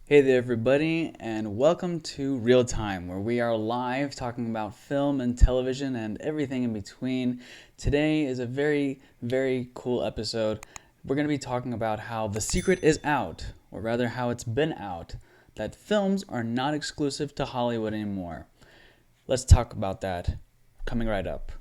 Hey there, everybody, and welcome to Real Time, where we are live talking about film and television and everything in between. Today is a very, very cool episode. We're going to be talking about how the secret is out, or rather, how it's been out, that films are not exclusive to Hollywood anymore. Let's talk about that coming right up.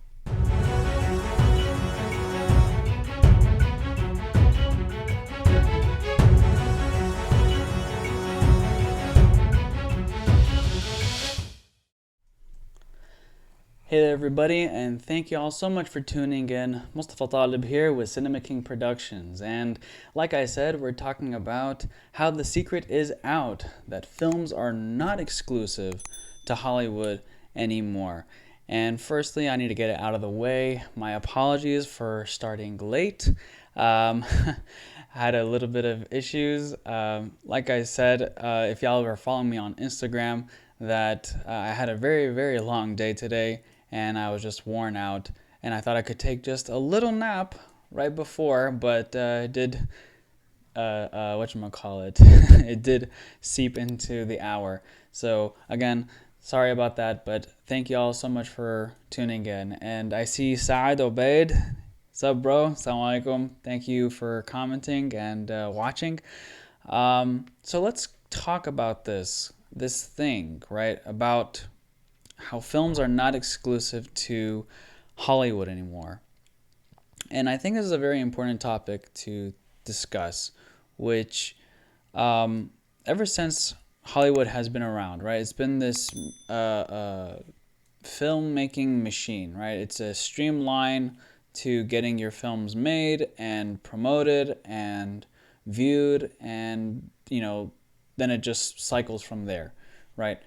Hey there, everybody, and thank you all so much for tuning in. Mustafa Talib here with Cinema King Productions, and like I said, we're talking about how the secret is out, that films are not exclusive to Hollywood anymore. And firstly, I need to get it out of the way. My apologies for starting late. Had a little bit of issues. Like I said, if y'all were following me on Instagram, that I had a very, very long day today and I was just worn out. And I thought I could take just a little nap right before, but it did, whatchamacallit, it did seep into the hour. So again, sorry about that, but thank you all so much for tuning in. And I see Saad Obaid. What's up, bro? Assalamu alaikum. Thank you for commenting and watching. So let's talk about this thing, right? About how films are not exclusive to Hollywood anymore. And I think this is a very important topic to discuss, which ever since Hollywood has been around, right? It's been this filmmaking machine, right? It's a streamline to getting your films made and promoted and viewed, and then it just cycles from there, right?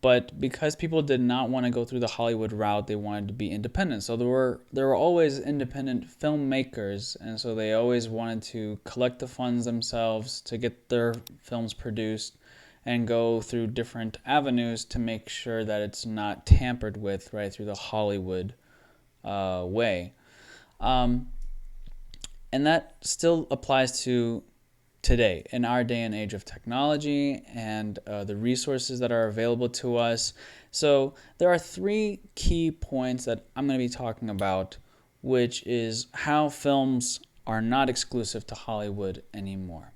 But because people did not want to go through the Hollywood route, they wanted to be independent. So there were always independent filmmakers, and so they always wanted to collect the funds themselves to get their films produced and go through different avenues to make sure that it's not tampered with, right, through the Hollywood way. And that still applies to today, in our day and age of technology and the resources that are available to us. So there are three key points that I'm going to be talking about, which is how films are not exclusive to Hollywood anymore.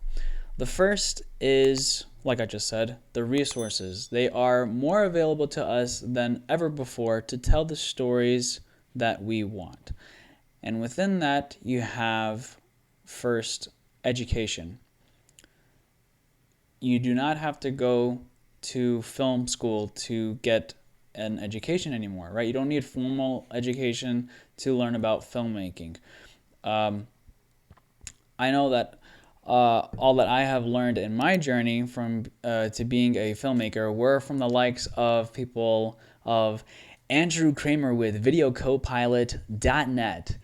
The first is, like I just said, the resources. They are more available to us than ever before to tell the stories that we want. And within that, you have, first, education. You do not have to go to film school to get an education anymore, right? You don't need formal education to learn about filmmaking. I know that all that I have learned in my journey from to being a filmmaker were from the likes of people of Andrew Kramer with VideoCopilot.net.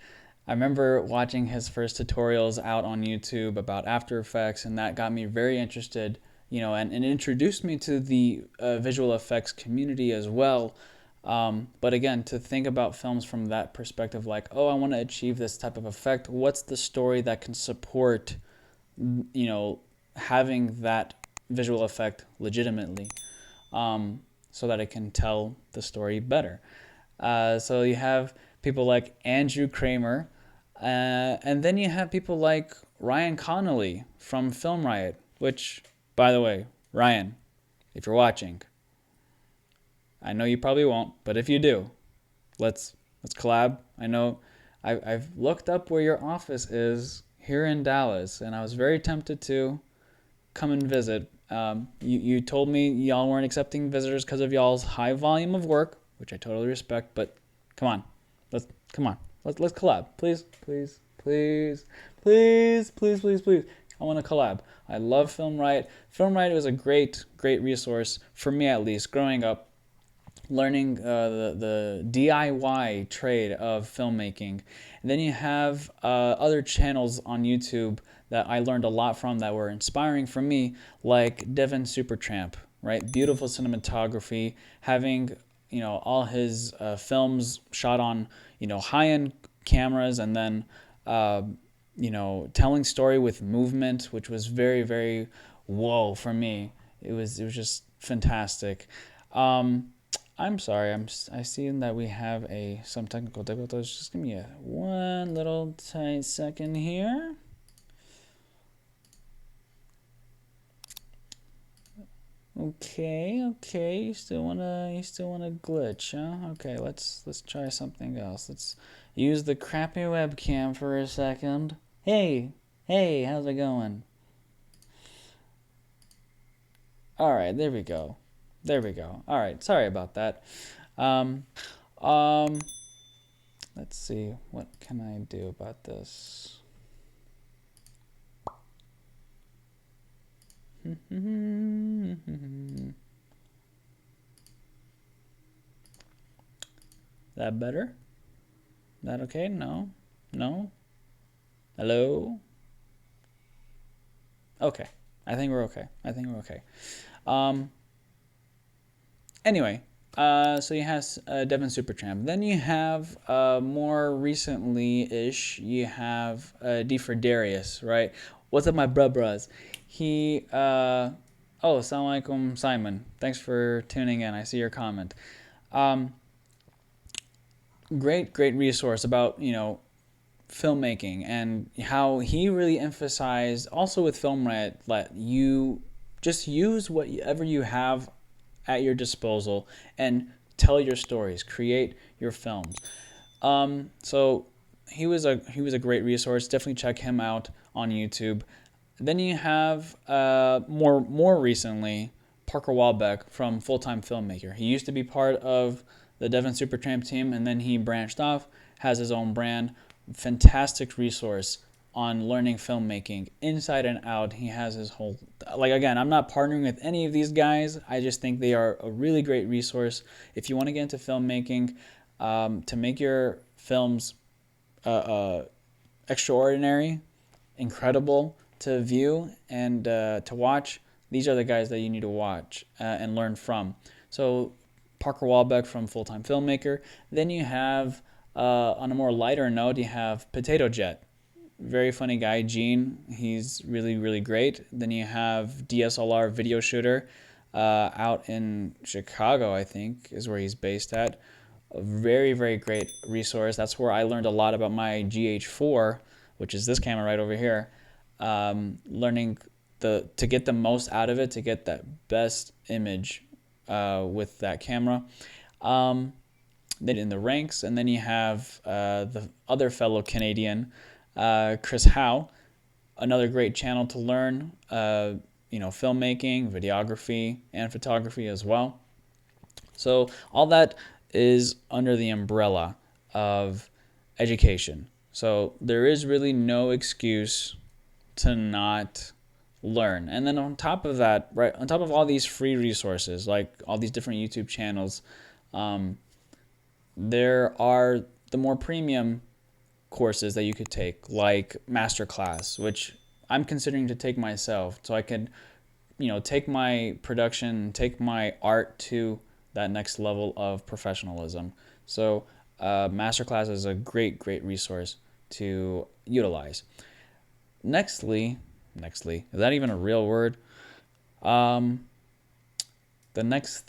I remember watching his first tutorials out on YouTube about After Effects, and that got me very interested, and introduced me to the visual effects community as well. But again, to think about films from that perspective, like, oh, I want to achieve this type of effect. What's the story that can support, having that visual effect legitimately, so that it can tell the story better. So you have people like Andrew Kramer, and then you have people like Ryan Connolly from Film Riot, which, by the way, Ryan, if you're watching, I know you probably won't, but if you do, let's collab. I know I've looked up where your office is here in Dallas, and I was very tempted to come and visit. You told me y'all weren't accepting visitors because of y'all's high volume of work, which I totally respect, but come on. Let's collab. Please. I want to collab. I love Film Riot. Film Riot was a great resource for me, at least growing up, learning the DIY trade of filmmaking. And then you have other channels on YouTube that I learned a lot from that were inspiring for me, like Devin Supertramp, right? Beautiful cinematography, having all his films shot on high-end cameras, and then telling story with movement, which was very, very whoa for me. It was just fantastic. Um, I'm sorry. I see that we have some technical difficulties. Just give me a one little tiny second here. Okay. You still wanna glitch, huh? Okay, let's try something else. Let's use the crappy webcam for a second. Hey, how's it going? All right, there we go. All right, sorry about that. Um, um, let's see, what can I do about this? That better? That okay? No? No? Hello? Okay. I think we're okay. Um, anyway, so you have Devin Supertramp. Then you have more recently-ish, you have D for Darius, right? What's up, my bruh-bruhs? He, oh, assalamu alaikum, Simon. Thanks for tuning in. I see your comment. Um, great resource about, filmmaking and how he really emphasized also with film right let you just use whatever you have at your disposal and tell your stories, create your films. So he was a great resource. Definitely check him out on YouTube. Then you have more recently Parker Welbeck from Full Time Filmmaker. He used to be part of the Devon Supertramp team, and then he branched off, has his own brand. Fantastic resource on learning filmmaking inside and out. He has his whole, like, again, I'm not partnering with any of these guys. I just think they are a really great resource if you want to get into filmmaking, to make your films extraordinary, incredible to view and to watch. These are the guys that you need to watch and learn from. So Parker Walbeck from Full Time Filmmaker. Then you have, on a more lighter note, you have Potato Jet. Very funny guy, Gene. He's really great. Then you have DSLR Video Shooter out in Chicago, I think, is where he's based at. A very great resource. That's where I learned a lot about my GH4, which is this camera right over here. Learning to get the most out of it, to get that best image with that camera. Then in the ranks, and then you have the other fellow Canadian, Chris Howe, another great channel to learn, filmmaking, videography, and photography as well. So all that is under the umbrella of education. So there is really no excuse to not learn. And then on top of that, right, on top of all these free resources, like all these different YouTube channels, there are the more premium courses that you could take, like Masterclass, which I'm considering to take myself, so I can, take my production, take my art to that next level of professionalism. So Masterclass is a great resource to utilize. Nextly, is that even a real word? The next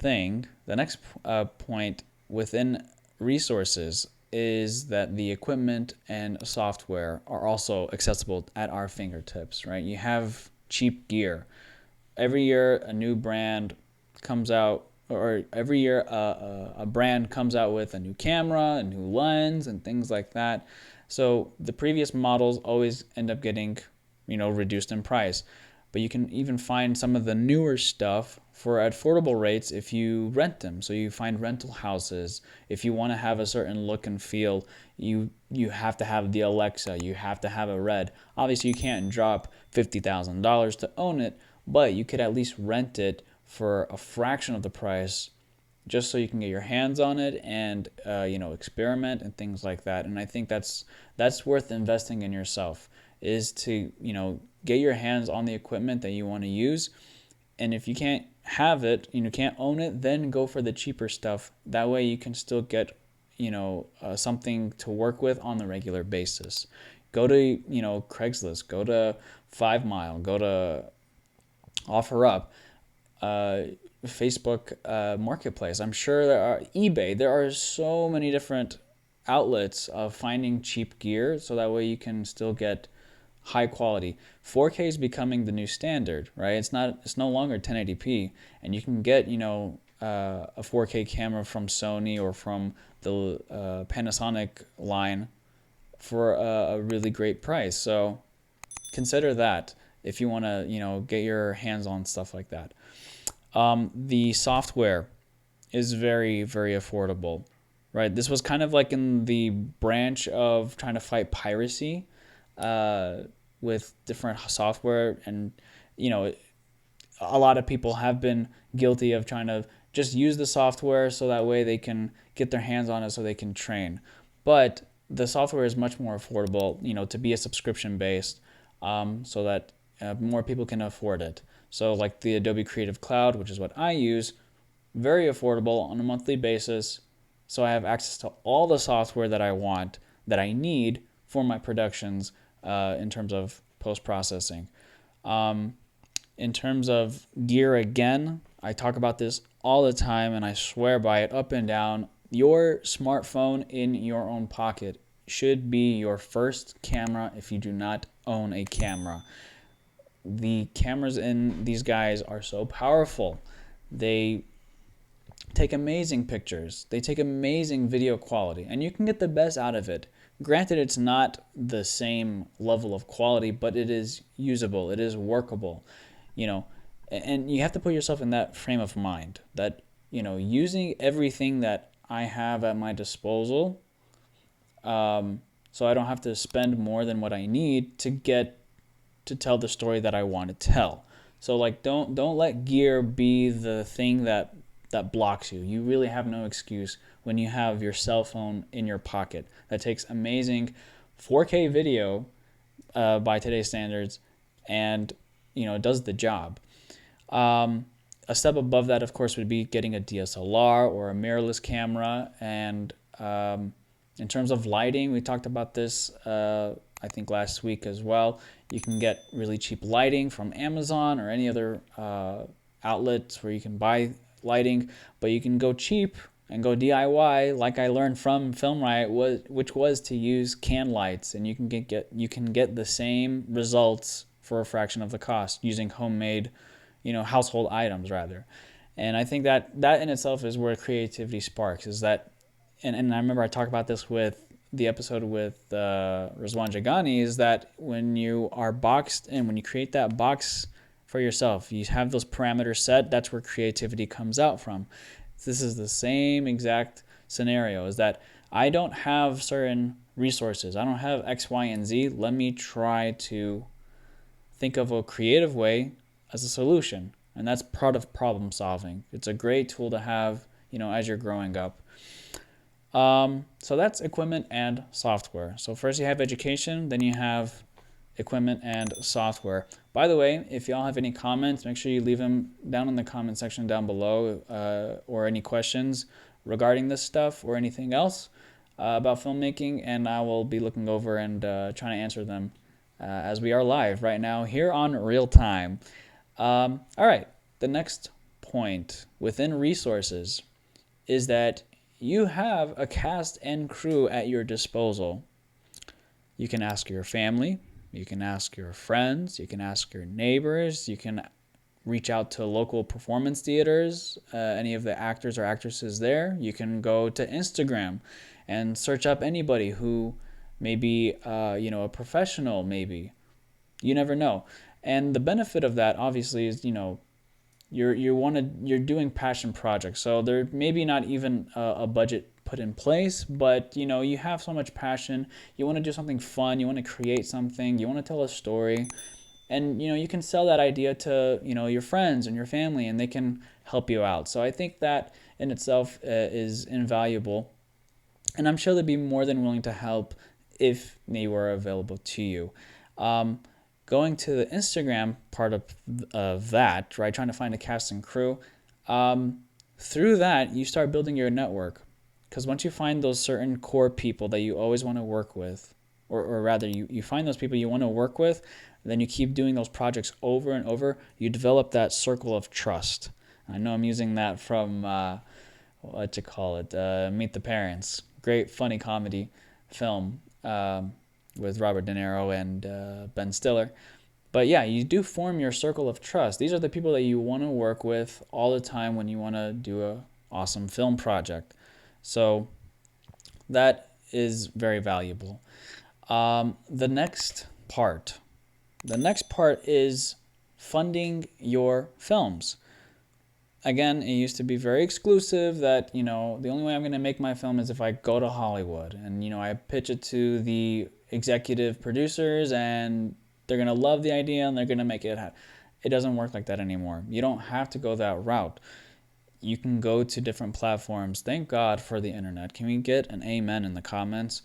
point within resources is that the equipment and software are also accessible at our fingertips, right? You have cheap gear. Every year a new brand comes out, or every year a brand comes out with a new camera, a new lens, and things like that. So the previous models always end up getting, reduced in price. But you can even find some of the newer stuff for affordable rates if you rent them. So you find rental houses. If you want to have a certain look and feel, you have to have the Alexa, you have to have a Red. Obviously, you can't drop $50,000 to own it, but you could at least rent it for a fraction of the price, just so you can get your hands on it and experiment and things like that. And I think that's worth investing in yourself, is to get your hands on the equipment that you want to use. And if you can't have it, can't own it, then go for the cheaper stuff. That way you can still get something to work with on the regular basis. Go to, Craigslist, go to 5 Mile, go to OfferUp, uh, Facebook Marketplace. I'm sure there are eBay. There are so many different outlets of finding cheap gear, so that way you can still get high quality. 4K is becoming the new standard, right? It's no longer 1080p, and you can get, a 4K camera from Sony or from the Panasonic line for a really great price. So consider that if you want to, get your hands on stuff like that. The software is very, very affordable, right? This was kind of like in the branch of trying to fight piracy with different software. And, a lot of people have been guilty of trying to just use the software so that way they can get their hands on it so they can train. But the software is much more affordable, to be a subscription based, so that more people can afford it. So like the Adobe Creative Cloud, which is what I use, very affordable on a monthly basis. So I have access to all the software that I want, that I need for my productions in terms of post-processing. In terms of gear, again, I talk about this all the time and I swear by it up and down. Your smartphone in your own pocket should be your first camera if you do not own a camera. The cameras in these guys are so powerful. They take amazing pictures. They take amazing video quality, and you can get the best out of it. Granted, it's not the same level of quality, but it is usable. It is workable, and you have to put yourself in that frame of mind that, using everything that I have at my disposal, so I don't have to spend more than what I need to get to tell the story that I want to tell. So like, don't let gear be the thing that blocks you. You really have no excuse when you have your cell phone in your pocket that takes amazing 4K video by today's standards, and does the job. A step above that, of course, would be getting a DSLR or a mirrorless camera. And in terms of lighting, we talked about this I think last week as well. You can get really cheap lighting from Amazon or any other outlets where you can buy lighting, but you can go cheap and go DIY, like I learned from Film Riot, which was to use can lights, and you can get the same results for a fraction of the cost using homemade, household items rather. And I think that in itself is where creativity sparks. Is that, and I remember I talked about this with the episode with Rizwan Jagani, is that when you are boxed in, when you create that box for yourself, you have those parameters set, that's where creativity comes out from. This is the same exact scenario, is that I don't have certain resources. I don't have X, Y, and Z. Let me try to think of a creative way as a solution. And that's part of problem solving. It's a great tool to have, as you're growing up. So that's equipment and software. So first you have education, then you have equipment and software. By the way, if y'all have any comments, make sure you leave them down in the comment section down below, or any questions regarding this stuff or anything else about filmmaking, and I will be looking over and trying to answer them as we are live right now here on Real Time. All right, the next point within resources is that you have a cast and crew at your disposal. You can ask your family, you can ask your friends, you can ask your neighbors, you can reach out to local performance theaters, any of the actors or actresses there. You can go to Instagram and search up anybody who may be, a professional maybe. You never know. And the benefit of that, obviously, is, you're doing passion projects. So there maybe not even a budget put in place, but you have so much passion. You want to do something fun. You want to create something. You want to tell a story, and you can sell that idea to your friends and your family, and they can help you out. So I think that in itself is invaluable, and I'm sure they'd be more than willing to help if they were available to you. Going to the Instagram part of that, right, trying to find a cast and crew, through that, you start building your network. Because once you find those certain core people that you always want to work with, or rather you find those people you want to work with, then you keep doing those projects over and over, you develop that circle of trust. I know I'm using that from Meet the Parents. Great funny comedy film with Robert De Niro and Ben Stiller. But yeah, you do form your circle of trust. These are the people that you want to work with all the time when you want to do a awesome film project. So that is very valuable. The next part. The next part is funding your films. Again, it used to be very exclusive that, the only way I'm going to make my film is if I go to Hollywood and, I pitch it to the executive producers and they're going to love the idea and they're going to make it happen. It doesn't work like that anymore. You don't have to go that route. You can go to different platforms. Thank God for the internet. Can we get an amen in the comments?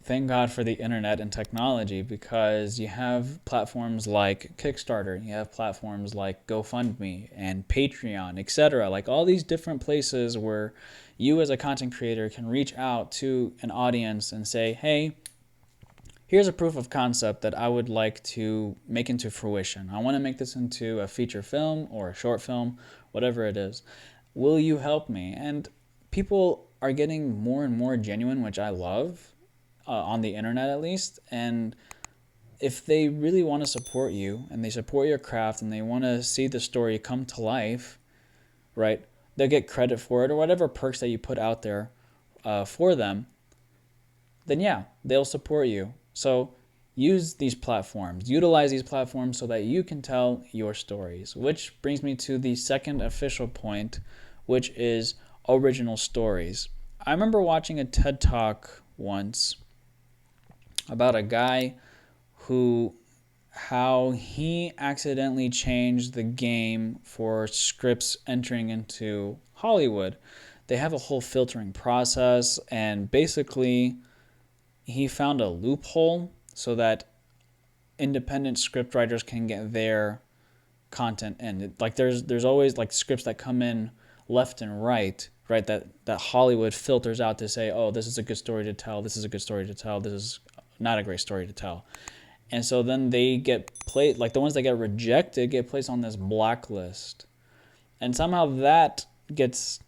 Thank God for the internet and technology, because you have platforms like Kickstarter, you have platforms like GoFundMe and Patreon, etc. Like all these different places where you as a content creator can reach out to an audience and say, hey, here's a proof of concept that I would like to make into fruition. I want to make this into a feature film or a short film, whatever it is. Will you help me? And people are getting more and more genuine, which I love. On the internet at least, and if they really want to support you and they support your craft and they want to see the story come to life, right, they'll get credit for it or whatever perks that you put out there for them, then yeah, they'll support you. So utilize these platforms so that you can tell your stories, which brings me to the second official point, which is original stories. I remember watching a TED Talk once about a guy how he accidentally changed the game for scripts entering into Hollywood. They have a whole filtering process, and basically he found a loophole so that independent scriptwriters can get their content in. Like there's always like scripts that come in left and right, that Hollywood filters out to say, oh, this is a good story to tell, this is a good story to tell, this is not a great story to tell. And so then they get played, like the ones that get rejected get placed on this blacklist. And somehow that gets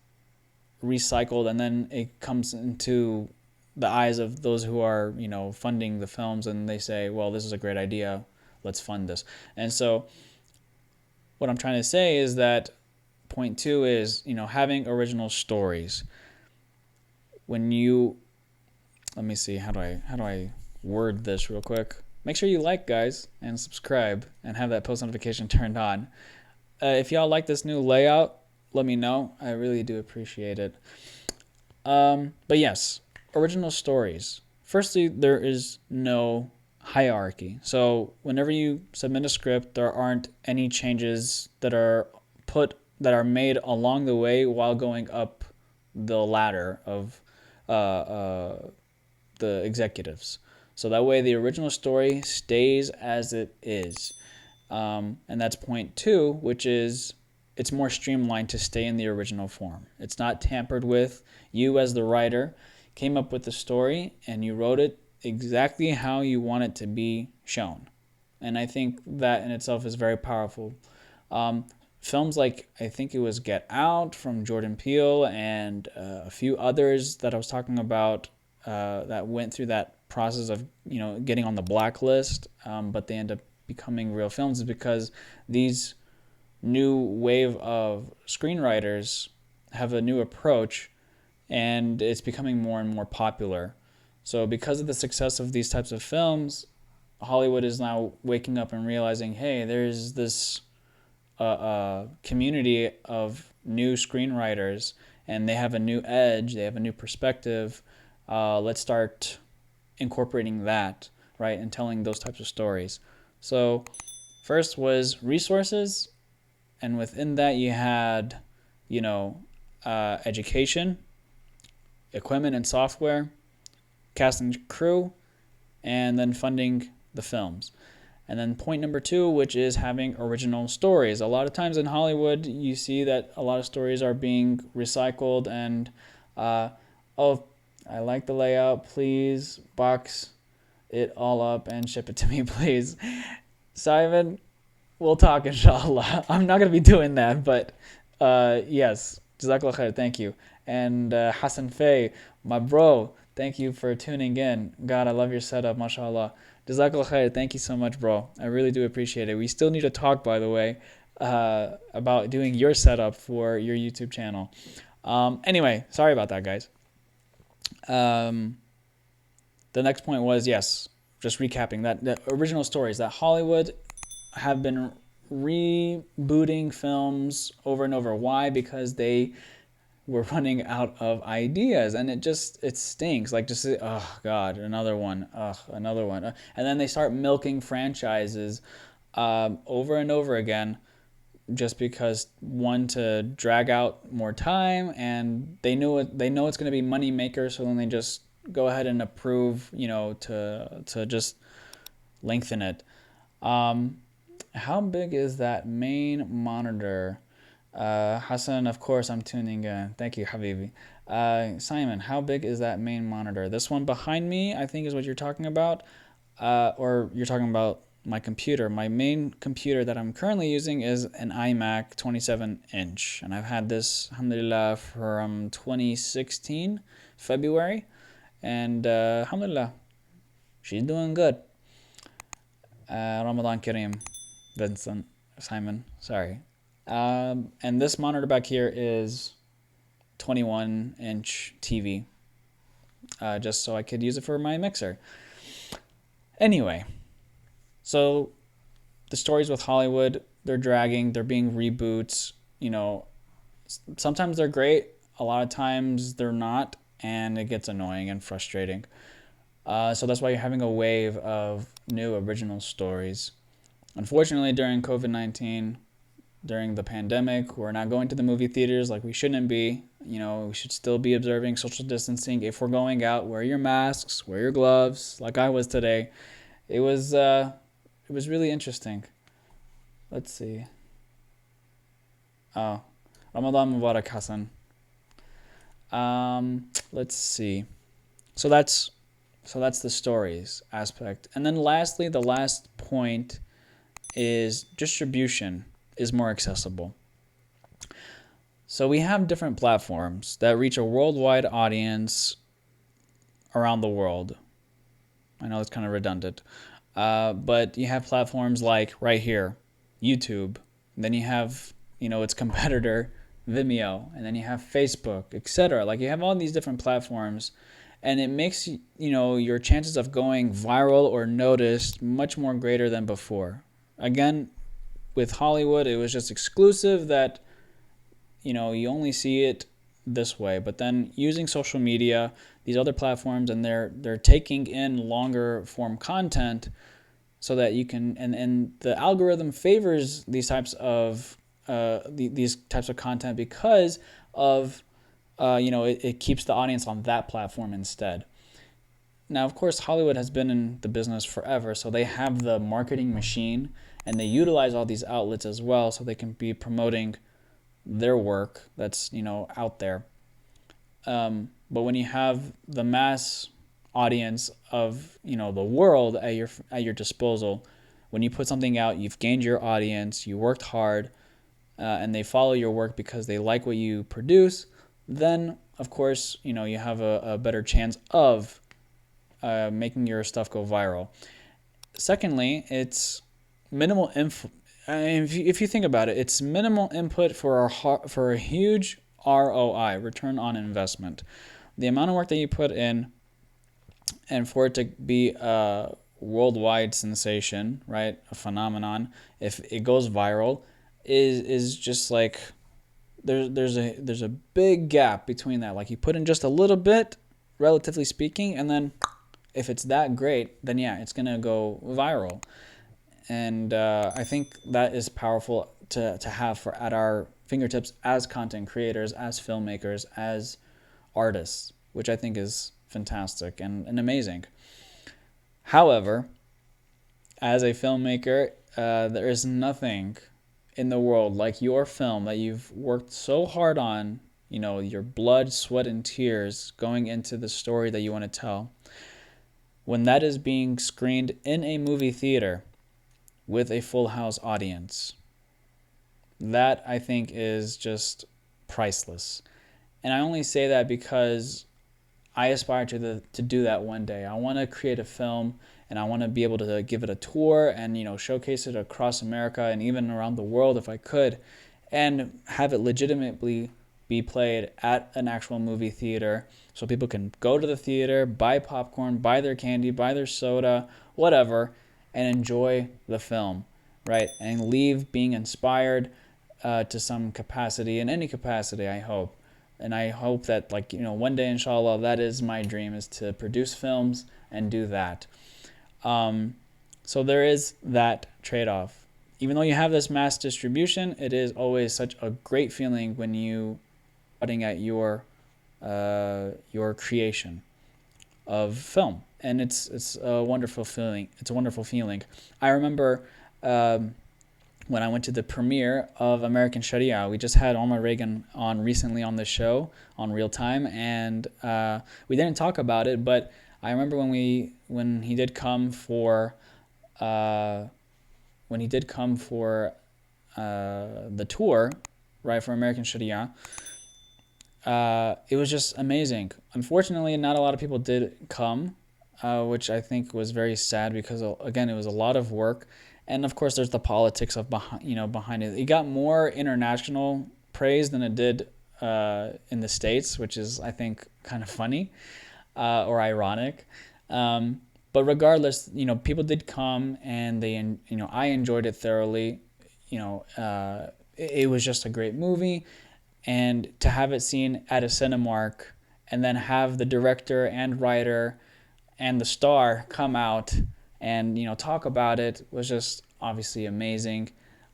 recycled, and then it comes into the eyes of those who are, funding the films, and they say, well, this is a great idea, let's fund this. And so what I'm trying to say is that point 2 is, having original stories. Let me see, how do I word this real quick? Make sure you like, guys, and subscribe and have that post notification turned on. If y'all like this new layout, let me know. I really do appreciate it. But yes, original stories. Firstly, there is no hierarchy. So whenever you submit a script, there aren't any changes that are made along the way while going up the ladder of the executives. So that way the original story stays as it is. And that's point 2, which is it's more streamlined to stay in the original form. It's not tampered with. You as the writer came up with the story and you wrote it exactly how you want it to be shown. And I think that in itself is very powerful. Films like, I think it was Get Out from Jordan Peele and a few others that I was talking about that went through that process of getting on the blacklist, but they end up becoming real films, is because these new wave of screenwriters have a new approach, and it's becoming more and more popular. So because of the success of these types of films, Hollywood is now waking up and realizing, hey, there's this community of new screenwriters, and they have a new edge, they have a new perspective. Let's start incorporating that, right, and telling those types of stories. So first was resources, and within that you had, education, equipment and software, cast and crew, and then funding the films. And then point number 2, which is having original stories. A lot of times in Hollywood, you see that a lot of stories are being recycled and, oh, I like the layout, please, box. it all up and ship it to me, please. Simon, we'll talk, inshallah. I'm not going to be doing that, but yes. Jazakallah khair, thank you. And Hassan Faye, my bro, thank you for tuning in. God, I love your setup, mashallah. Jazakallah khair, thank you so much, bro. I really do appreciate it. We still need to talk, by the way, about doing your setup for your YouTube channel. Anyway, sorry about that, guys. The next point was, yes, just recapping that the original stories that Hollywood have been rebooting films over and over. Why? Because they were running out of ideas, and it stinks. Like, just, oh god, another one, another one, and then they start milking franchises over and over again, just because, one, to drag out more time, and they know it's going to be money maker, so then they just go ahead and approve, to just lengthen it. How big is that main monitor? Hassan, of course, I'm tuning in. Thank you, Habibi. Simon, how big is that main monitor? This one behind me, I think, is what you're talking about. Or you're talking about my computer. My main computer that I'm currently using is an iMac 27-inch. And I've had this, alhamdulillah, from 2016, February. And alhamdulillah, she's doing good. Ramadan Kareem, Vincent, Simon, sorry. And this monitor back here is 21-inch TV, just so I could use it for my mixer. Anyway, so the stories with Hollywood, they're dragging, they're being reboots. Sometimes they're great, a lot of times they're not, and it gets annoying and frustrating. So that's why you're having a wave of new original stories. Unfortunately, during COVID-19, during the pandemic, we're not going to the movie theaters like we shouldn't be. We should still be observing social distancing. If we're going out, wear your masks, wear your gloves, like I was today. It was really interesting. Let's see. Oh, Ramadan Mubarak, Hassan. Let's see. So that's the stories aspect. And then lastly, the last point is distribution is more accessible. So we have different platforms that reach a worldwide audience around the world. I know it's kind of redundant. But you have platforms like right here, YouTube. And then you have, its competitor, Vimeo. And then you have Facebook, etc. Like, you have all these different platforms. And it makes, your chances of going viral or noticed much more greater than before. Again, with Hollywood, it was just exclusive that, you only see it this way. But then using social media, these other platforms, and they're taking in longer form content so that you can, and the algorithm favors these types of content because of, it keeps the audience on that platform instead. Now, of course, Hollywood has been in the business forever, so they have the marketing machine, and they utilize all these outlets as well so they can be promoting their work that's, out there. But when you have the mass audience of, the world at your disposal, when you put something out, you've gained your audience, you worked hard, and they follow your work because they like what you produce, then, of course, you have a better chance of making your stuff go viral. Secondly, it's minimal if you think about it, it's minimal input for a huge ROI, return on investment. The amount of work that you put in, and for it to be a worldwide sensation, right, a phenomenon, if it goes viral, is just like there's a big gap between that. Like, you put in just a little bit, relatively speaking, and then if it's that great, then yeah, it's gonna go viral. And I think that is powerful to have at our fingertips as content creators, as filmmakers, as artists, which I think is fantastic and amazing. However, as a filmmaker, there is nothing in the world like your film that you've worked so hard on, your blood, sweat, and tears going into the story that you want to tell. when that is being screened in a movie theater with a full house audience. That, I think, is just priceless. And I only say that because I aspire to do that one day. I want to create a film, and I want to be able to give it a tour and showcase it across America and even around the world if I could, and have it legitimately be played at an actual movie theater so people can go to the theater, buy popcorn, buy their candy, buy their soda, whatever, and enjoy the film, right? And leave being inspired to some capacity, in any capacity, I hope. And I hope that, one day, inshallah, that is my dream, is to produce films and do that. So there is that trade-off. Even though you have this mass distribution, it is always such a great feeling when you putting at your creation of film, and it's a wonderful feeling. It's a wonderful feeling. I remember when I went to the premiere of American Sharia. We just had Omar Reagan on recently on the show on Real Time, and we didn't talk about it, but I remember when he did come for the tour, right, for American Sharia. It was just amazing. Unfortunately, not a lot of people did come, which I think was very sad because, again, it was a lot of work. And of course, there's the politics of behind it. It got more international praise than it did in the States, which is, I think, kind of funny or ironic. But regardless, people did come, and I enjoyed it thoroughly. It was just a great movie. And to have it seen at a Cinemark, and then have the director and writer and the star come out and talk about it was just obviously amazing.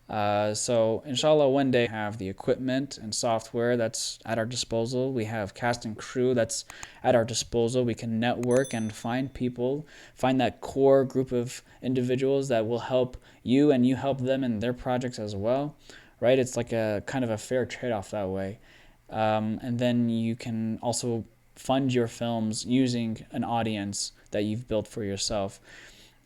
So inshallah, one day have the equipment and software that's at our disposal. We have cast and crew that's at our disposal. We can network and find that core group of individuals that will help you, and you help them in their projects as well. Right? It's like a kind of a fair trade-off that way. And then you can also fund your films using an audience that you've built for yourself.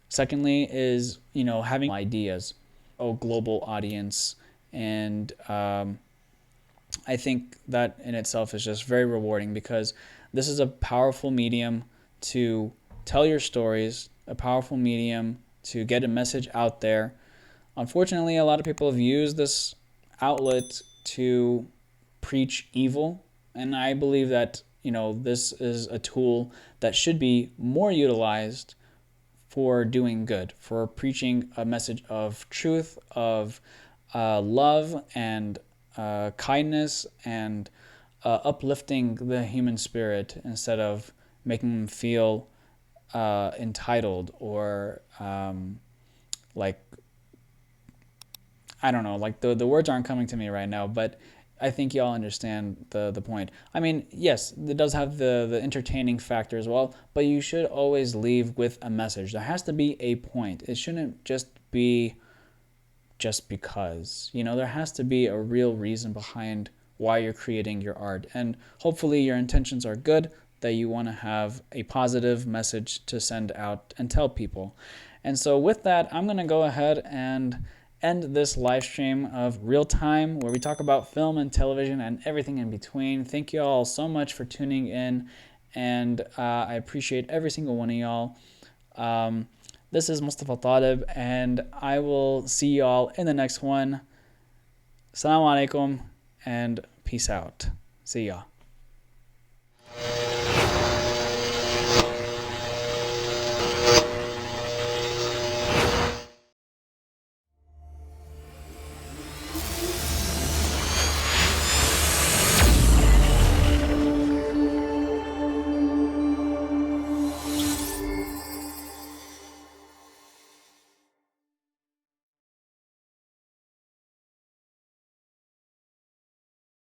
Secondly is, having ideas, a global audience. And I think that in itself is just very rewarding, because this is a powerful medium to tell your stories, a powerful medium to get a message out there. Unfortunately, a lot of people have used this outlet to preach evil, and I believe that this is a tool that should be more utilized for doing good, for preaching a message of truth, of love and kindness, and uplifting the human spirit, instead of making them feel entitled or like, I don't know, like the words aren't coming to me right now, but I think y'all understand the point. I mean, yes, it does have the entertaining factor as well, but you should always leave with a message. There has to be a point. It shouldn't just be just because. There has to be a real reason behind why you're creating your art. And hopefully your intentions are good, that you want to have a positive message to send out and tell people. And so with that, I'm going to go ahead and end this live stream of Real Time, where we talk about film and television and everything in between. Thank you all so much for tuning in, and I appreciate every single one of y'all. This is Mustafa Talib, and I will see y'all in the next one. Assalamu alaikum, and peace out. See ya.